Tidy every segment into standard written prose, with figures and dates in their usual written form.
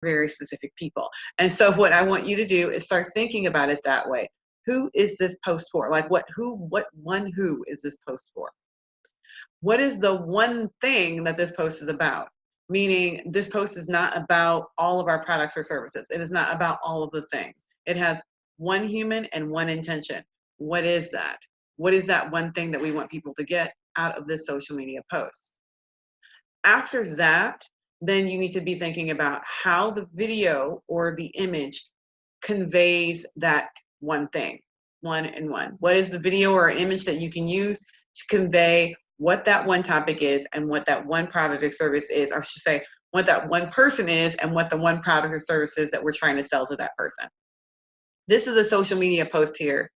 very specific people. And so what I want you to do is start thinking about it that way. Who is this post for? Like what who is this post for? What is the one thing that this post is about? Meaning this post is not about all of our products or services. It is not about all of the things. It has one human and one intention. What is that? What is that one thing that we want people to get out of this social media post? After that, then you need to be thinking about how the video or the image conveys that one thing, one and one. What is the video or image that you can use to convey what that one topic is and what that one product or service is, or I should say, what that one person is and what the one product or service is that we're trying to sell to that person. This is a social media post here.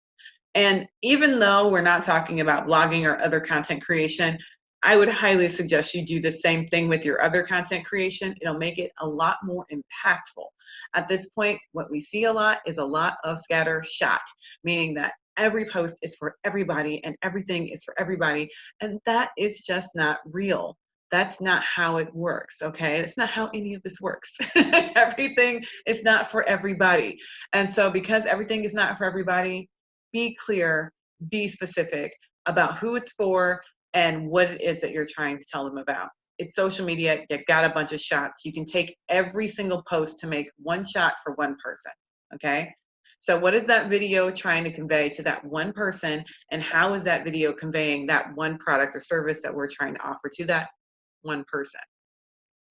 And even though we're not talking about blogging or other content creation, I would highly suggest you do the same thing with your other content creation. It'll make it a lot more impactful. At this point, what we see a lot is a lot of scatter shot, meaning that every post is for everybody and everything is for everybody. And that is just not real. That's not how it works, okay? That's not how any of this works. Everything is not for everybody. And so because everything is not for everybody, be clear, be specific about who it's for and what it is that you're trying to tell them about. It's social media, you got a bunch of shots. You can take every single post to make one shot for one person, okay? So what is that video trying to convey to that one person, and how is that video conveying that one product or service that we're trying to offer to that one person?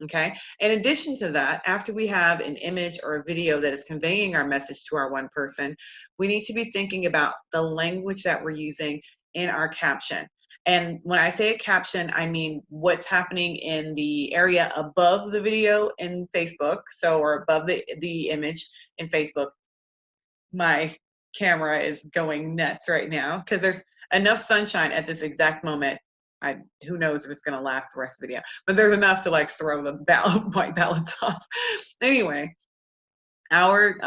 Okay. In addition to that, after we have an image or a video that is conveying our message to our one person, we need to be thinking about the language that we're using in our caption. And when I say a caption, I mean what's happening in the area above the video in Facebook, so or above the image in Facebook. My camera is going nuts right now because there's enough sunshine at this exact moment. Who knows if it's going to last the rest of the video, but there's enough to like throw the white balance off. Anyway, our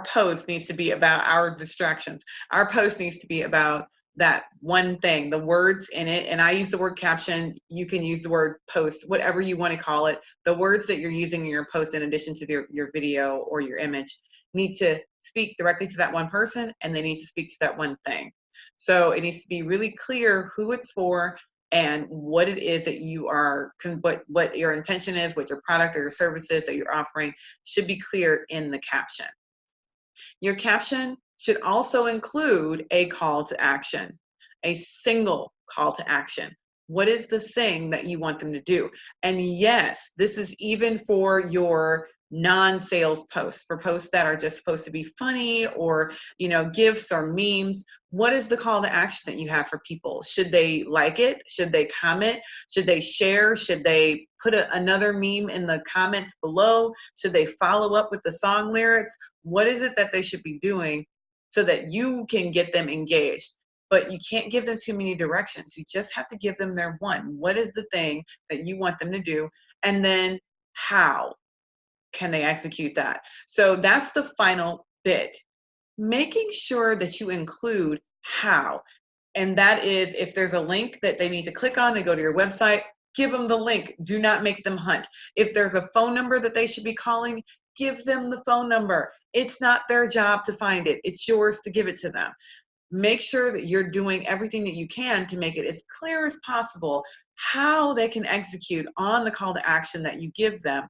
post needs to be about our distractions. Our post needs to be about that one thing, the words in it. And I use the word caption. You can use the word post, whatever you want to call it. The words that you're using in your post, in addition to your video or your image, need to speak directly to that one person, and they need to speak to that one thing. So it needs to be really clear who it's for and what it is that you are, what your intention is, what your product or your services that you're offering should be clear in the caption. Your caption should also include a call to action, a single call to action. What is the thing that you want them to do? And yes, this is even for your non-sales posts, for posts that are just supposed to be funny or, gifs or memes. What is the call to action that you have for people? Should they like it? Should they comment? Should they share? Should they put another meme in the comments below? Should they follow up with the song lyrics? What is it that they should be doing so that you can get them engaged? But you can't give them too many directions. You just have to give them their one. What is the thing that you want them to do? And then how can they execute that? So that's the final bit. Making sure that you include how. And that is, if there's a link that they need to click on to go to your website, give them the link. Do not make them hunt. If there's a phone number that they should be calling, give them the phone number. It's not their job to find it. It's yours to give it to them. Make sure that you're doing everything that you can to make it as clear as possible how they can execute on the call to action that you give them.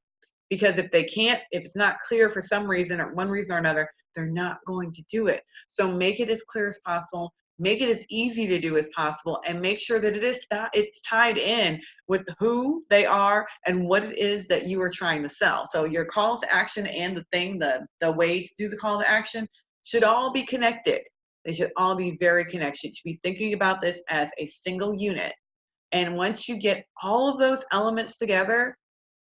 Because if they can't, if it's not clear for some reason or one reason or another, they're not going to do it. So make it as clear as possible, make it as easy to do as possible, and make sure that it's tied in with who they are and what it is that you are trying to sell. So your calls to action and the way to do the call to action should all be connected. They should all be very connected. You should be thinking about this as a single unit. And once you get all of those elements together,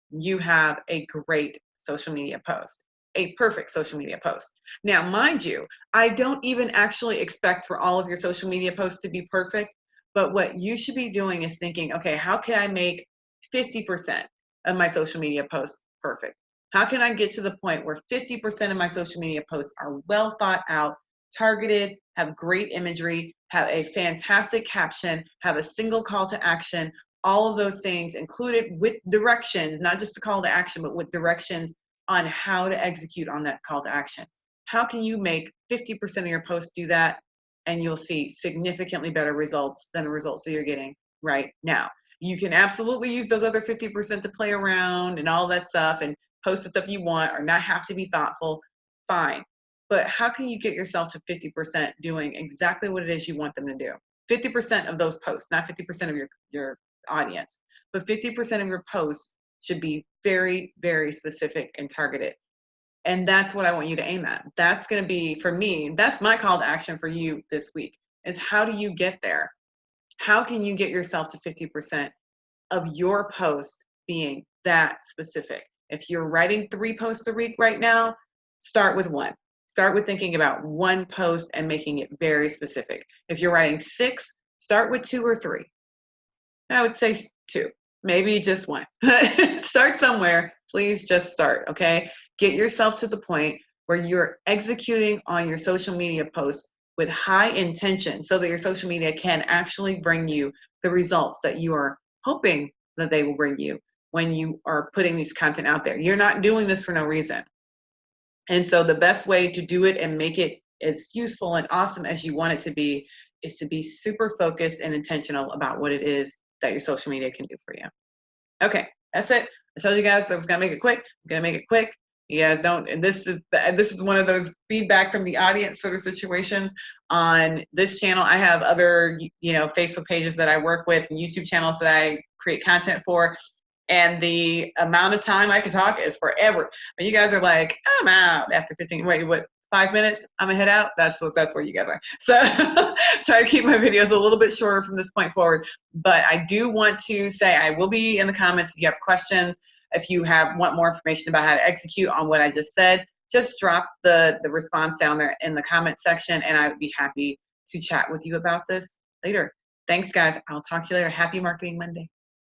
you have a great social media post, a perfect social media post. Now, mind you, I don't even actually expect for all of your social media posts to be perfect, but what you should be doing is thinking, okay, how can I make 50% of my social media posts perfect? How can I get to the point where 50% of my social media posts are well thought out, targeted, have great imagery, have a fantastic caption, have a single call to action, all of those things included with directions, not just a call to action, but with directions on how to execute on that call to action. How can you make 50% of your posts do that? And you'll see significantly better results than the results that you're getting right now. You can absolutely use those other 50% to play around and all that stuff and post the stuff you want or not have to be thoughtful. Fine. But how can you get yourself to 50% doing exactly what it is you want them to do? 50% of those posts, not 50% of your audience, but 50% of your posts should be very, very specific and targeted. And that's what I want you to aim at. That's going to be, for me, that's my call to action for you this week, is how do you get there? How can you get yourself to 50% of your post being that specific? If you're writing 3 posts a week right now, start with 1. Start with thinking about 1 post and making it very specific. If you're writing 6, start with 2 or 3. I would say 2, maybe just 1. Start somewhere. Please just start, okay? Get yourself to the point where you're executing on your social media posts with high intention so that your social media can actually bring you the results that you are hoping that they will bring you when you are putting these content out there. You're not doing this for no reason. And so the best way to do it and make it as useful and awesome as you want it to be is to be super focused and intentional about what it is that your social media can do for you. Okay, that's it. I told you guys I was gonna make it quick. I'm gonna make it quick. You guys don't, and this is one of those feedback from the audience sort of situations on this channel. I have other, Facebook pages that I work with and YouTube channels that I create content for. And the amount of time I can talk is forever. But you guys are like, I'm out after 5 minutes? I'm gonna head out. That's where you guys are. So try to keep my videos a little bit shorter from this point forward. But I do want to say I will be in the comments if you have questions. If you want more information about how to execute on what I just said, just drop the response down there in the comment section, and I would be happy to chat with you about this later. Thanks, guys. I'll talk to you later. Happy Marketing Monday.